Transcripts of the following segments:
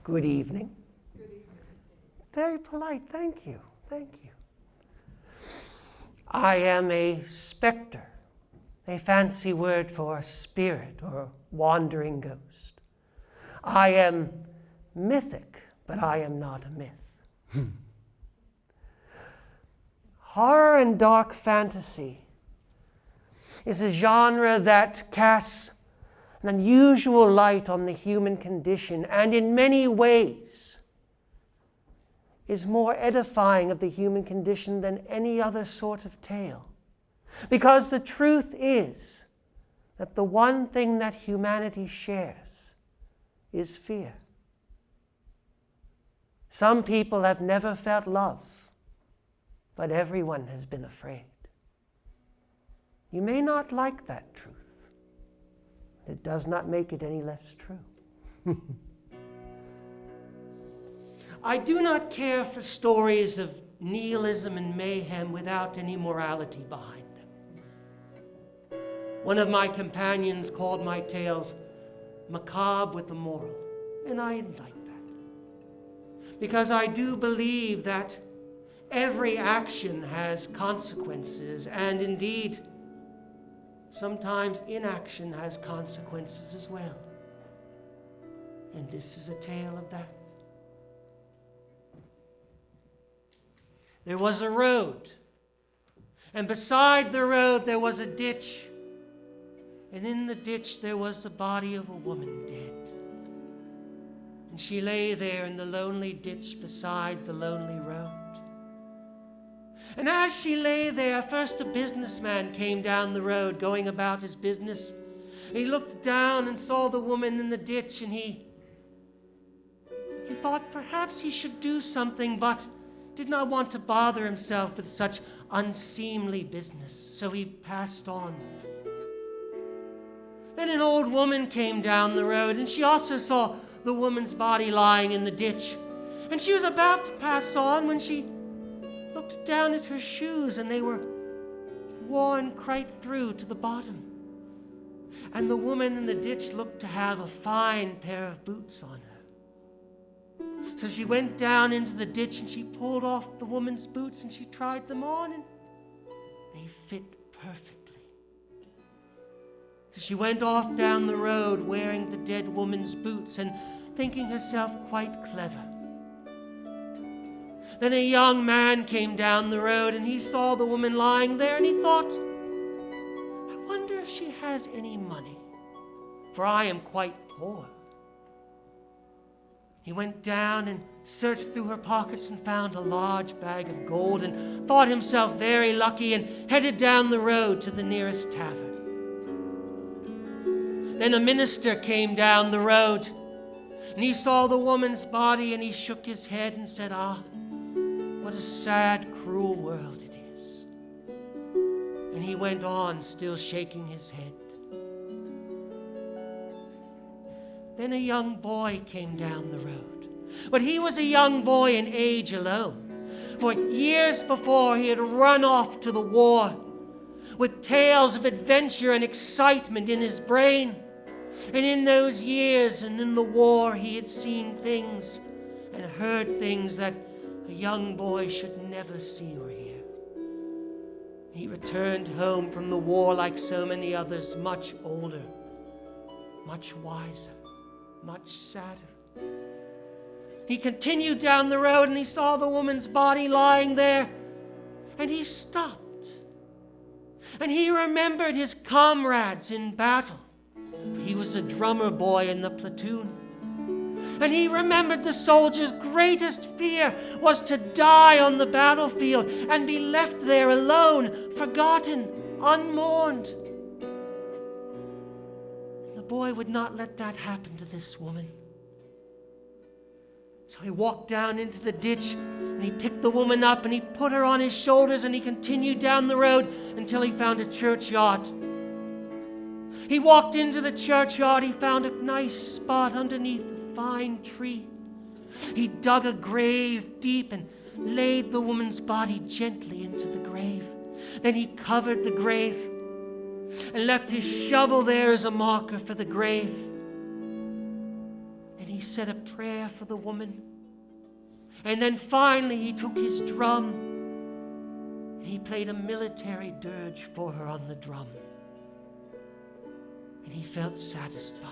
Good evening. Very polite, thank you, thank you. I am a specter, a fancy word for a spirit or wandering ghost. I am mythic, but I am not a myth. Horror and dark fantasy is a genre that casts an unusual light on the human condition, and in many ways is more edifying of the human condition than any other sort of tale. Because the truth is that the one thing that humanity shares is fear. Some people have never felt love, but everyone has been afraid. You may not like that truth. It does not make it any less true. I do not care for stories of nihilism and mayhem without any morality behind them. One of my companions called my tales macabre with a moral, and I like that. Because I do believe that every action has consequences, and indeed, sometimes inaction has consequences as well. And this is a tale of that. There was a road, and beside the road there was a ditch, and in the ditch there was the body of a woman dead. And she lay there in the lonely ditch beside the lonely road. And as she lay there, first a businessman came down the road going about his business. He looked down and saw the woman in the ditch, and he thought perhaps he should do something, but did not want to bother himself with such unseemly business, so he passed on. Then an old woman came down the road, and she also saw the woman's body lying in the ditch. And she was about to pass on when she looked down at her shoes, and they were worn right through to the bottom. And the woman in the ditch looked to have a fine pair of boots on her. So she went down into the ditch and she pulled off the woman's boots and she tried them on, and they fit perfectly. So she went off down the road wearing the dead woman's boots and thinking herself quite clever. Then a young man came down the road and he saw the woman lying there, and he thought, I wonder if she has any money, for I am quite poor. He went down and searched through her pockets and found a large bag of gold, and thought himself very lucky, and headed down the road to the nearest tavern. Then a minister came down the road, and he saw the woman's body, and he shook his head and said, what a sad, cruel world it is. And he went on, still shaking his head. Then a young boy came down the road. But he was a young boy in age alone. For years before, he had run off to the war with tales of adventure and excitement in his brain. And in those years and in the war, he had seen things and heard things that a young boy should never see or hear. He returned home from the war like so many others, much older, much wiser, much sadder. He continued down the road and he saw the woman's body lying there, and he stopped. And he remembered his comrades in battle. He was a drummer boy in the platoon. And he remembered the soldier's greatest fear was to die on the battlefield and be left there alone, forgotten, unmourned. And the boy would not let that happen to this woman. So he walked down into the ditch, and he picked the woman up and he put her on his shoulders, and he continued down the road until he found a churchyard. He walked into the churchyard. He found a nice spot underneath a fine tree. He dug a grave deep and laid the woman's body gently into the grave. Then he covered the grave and left his shovel there as a marker for the grave. And he he said a prayer for the woman. And then finally he took his drum and he played a military dirge for her on the drum. And he felt satisfied.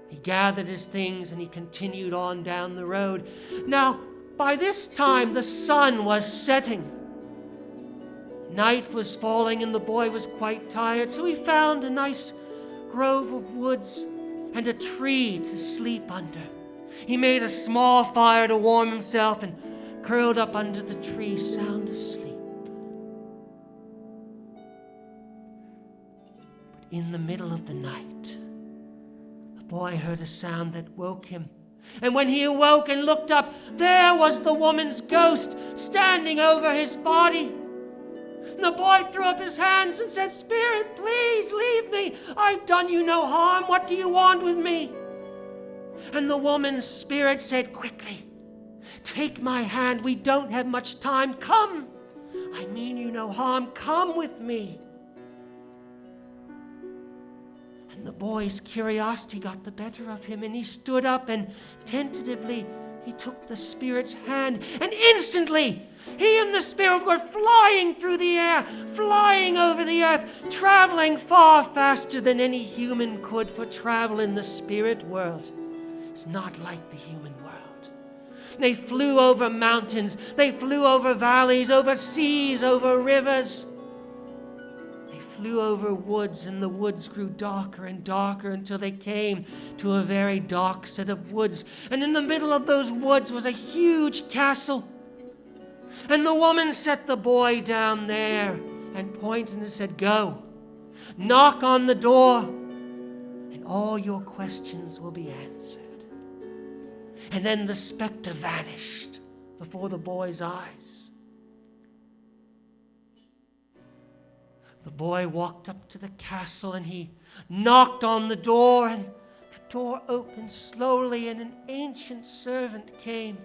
He gathered his things and he continued on down the road. Now, by this time the sun was setting. Night was falling and the boy was quite tired, so he found a nice grove of woods and a tree to sleep under. He made a small fire to warm himself and curled up under the tree, sound asleep. But in the middle of the night, the boy heard a sound that woke him. And when he awoke and looked up, there was the woman's ghost standing over his body. And the boy threw up his hands and said, "Spirit, please leave me. I've done you no harm. What do you want with me?" And the woman's spirit said, "Quickly, take my hand. We don't have much time. Come. I mean you no harm. Come with me." And the boy's curiosity got the better of him, and he stood up and tentatively he took the spirit's hand, and instantly he and the spirit were flying through the air, flying over the earth, traveling far faster than any human could, for travel in the spirit world is not like the human world. They flew over mountains, they flew over valleys, over seas, over rivers. They flew over woods, and the woods grew darker and darker until they came to a very dark set of woods. And in the middle of those woods was a huge castle. And the woman set the boy down there and pointed and said, "Go, knock on the door, and all your questions will be answered." And then the specter vanished before the boy's eyes. The boy walked up to the castle and he knocked on the door, and the door opened slowly and an ancient servant came.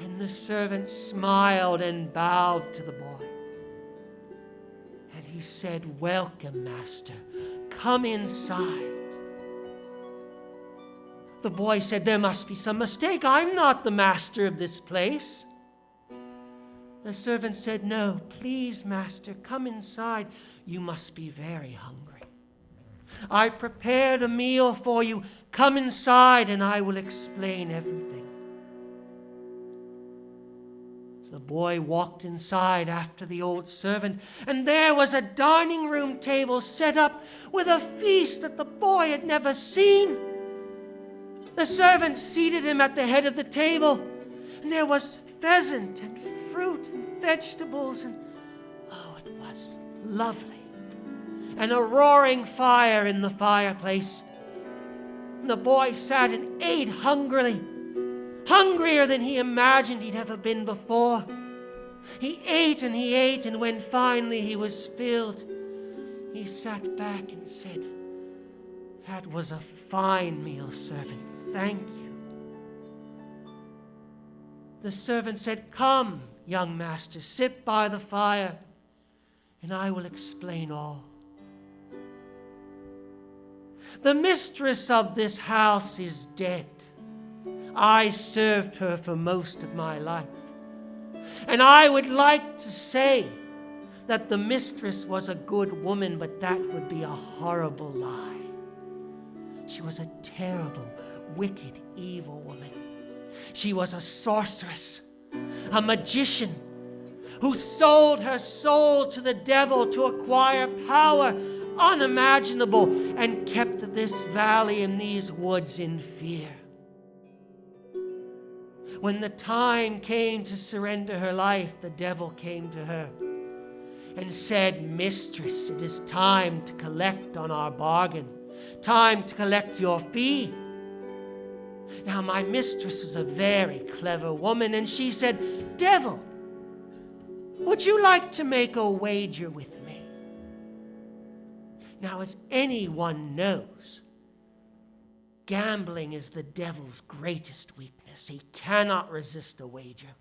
And the servant smiled and bowed to the boy. And he said, "Welcome, master. Come inside." The boy said, "There must be some mistake. I'm not the master of this place." The servant said, "No, please, master, come inside. You must be very hungry. I prepared a meal for you. Come inside and I will explain everything." The boy walked inside after the old servant, and there was a dining room table set up with a feast that the boy had never seen. The servant seated him at the head of the table, and there was pheasant and fruit and vegetables, and oh, it was lovely. And a roaring fire in the fireplace. And the boy sat and ate hungrily, hungrier than he imagined he'd ever been before. He ate, and when finally he was filled, he sat back and said, "That was a fine meal, servant. Thank you." The servant said, "Come, young master, sit by the fire, and I will explain all. The mistress of this house is dead. I served her for most of my life. And I would like to say that the mistress was a good woman, but that would be a horrible lie. She was a terrible, wicked, evil woman. She was a sorceress, a magician, who sold her soul to the devil to acquire power unimaginable and kept this valley and these woods in fear. When the time came to surrender her life, the devil came to her and said, 'Mistress, it is time to collect on our bargain, time to collect your fee.' Now, my mistress was a very clever woman, and she said, 'Devil, would you like to make a wager with me?' Now, as anyone knows, gambling is the devil's greatest weakness. He cannot resist a wager.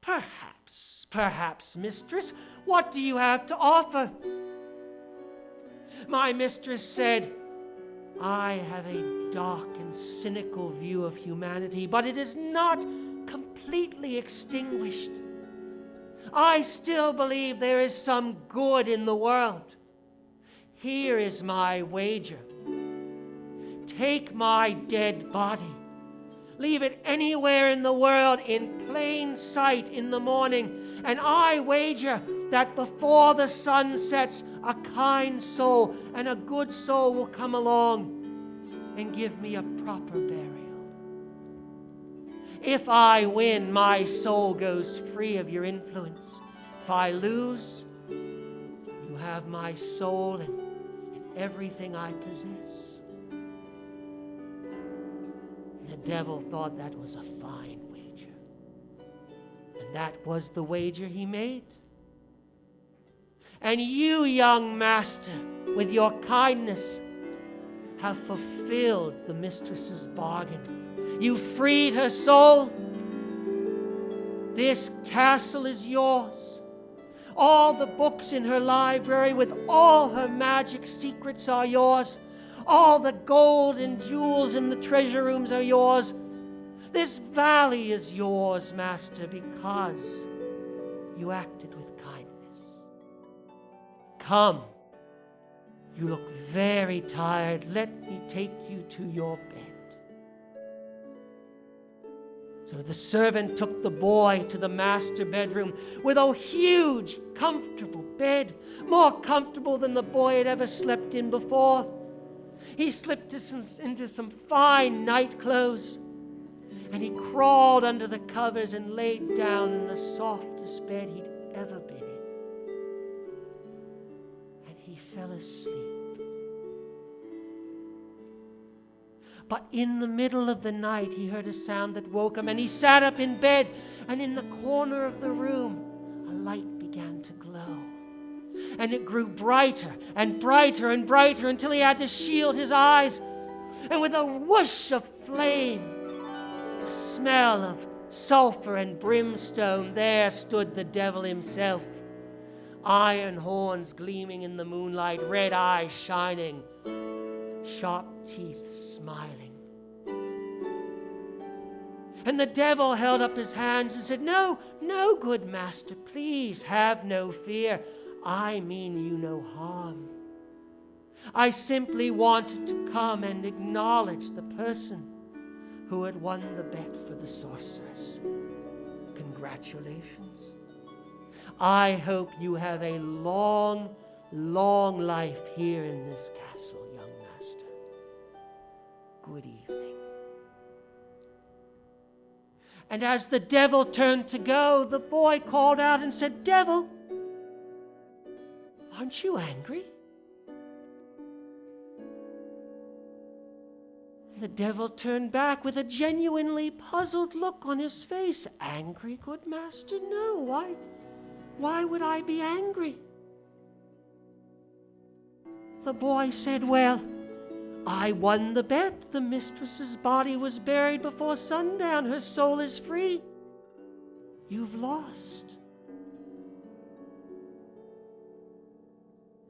'Perhaps, mistress, what do you have to offer?' My mistress said, I have a dark and cynical view of humanity, but it is not completely extinguished. I still believe there is some good in the world. Here is my wager. Take my dead body, leave it anywhere in the world in plain sight in the morning, and I wager that before the sun sets, a kind soul and a good soul will come along and give me a proper burial. If I win, my soul goes free of your influence. If I lose, you have my soul and everything I possess. The devil thought that was a fine wager. And that was the wager he made. And you, young master, with your kindness, have fulfilled the mistress's bargain. You freed her soul. This castle is yours. All the books in her library with all her magic secrets are yours. All the gold and jewels in the treasure rooms are yours. This valley is yours, master, because you acted with kindness. Come. You look very tired. Let me take you to your bed. So the servant took the boy to the master bedroom with a huge, comfortable bed, more comfortable than the boy had ever slept in before. He slipped into some fine night clothes, and he crawled under the covers and laid down in the softest bed he'd ever been in. And he fell asleep. But in the middle of the night, he heard a sound that woke him, and he sat up in bed, and in the corner of the room, a light began to glow. And it grew brighter and brighter and brighter until he had to shield his eyes. And with a whoosh of flame, the smell of sulfur and brimstone, there stood the devil himself. Iron horns gleaming in the moonlight, red eyes shining, sharp teeth smiling. And the devil held up his hands and said, "No, no, good master, please have no fear. I mean you no harm. I simply wanted to come and acknowledge the person who had won the bet for the sorceress. Congratulations. I hope you have a long, long life here in this castle, young master. Good evening." And as the devil turned to go, the boy called out and said, "Devil, aren't you angry?" The devil turned back with a genuinely puzzled look on his face. "Angry, good master? No, why would I be angry?" The boy said, "Well, I won the bet. The mistress's body was buried before sundown. Her soul is free. You've lost."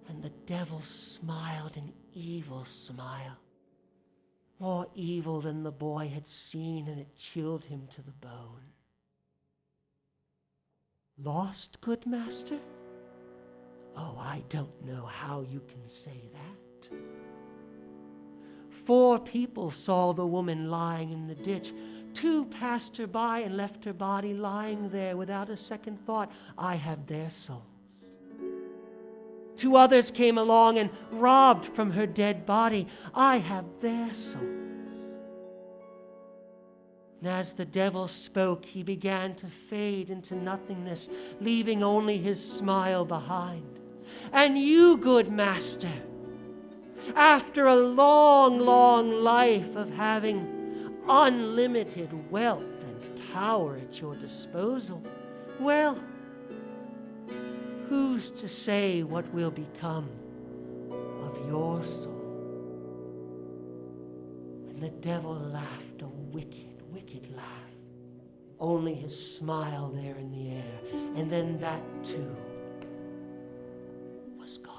And the devil smiled an evil smile, more evil than the boy had seen, and it chilled him to the bone. "Lost, good master? Oh, I don't know how you can say that. 4 people saw the woman lying in the ditch. 2 passed her by and left her body lying there without a second thought. I have their souls. 2 others came along and robbed from her dead body. I have their souls." And as the devil spoke, he began to fade into nothingness, leaving only his smile behind. "And you, good master, after a long, long life of having unlimited wealth and power at your disposal, well, who's to say what will become of your soul?" And the devil laughed a wicked, wicked laugh, only his smile there in the air, and then that too was gone.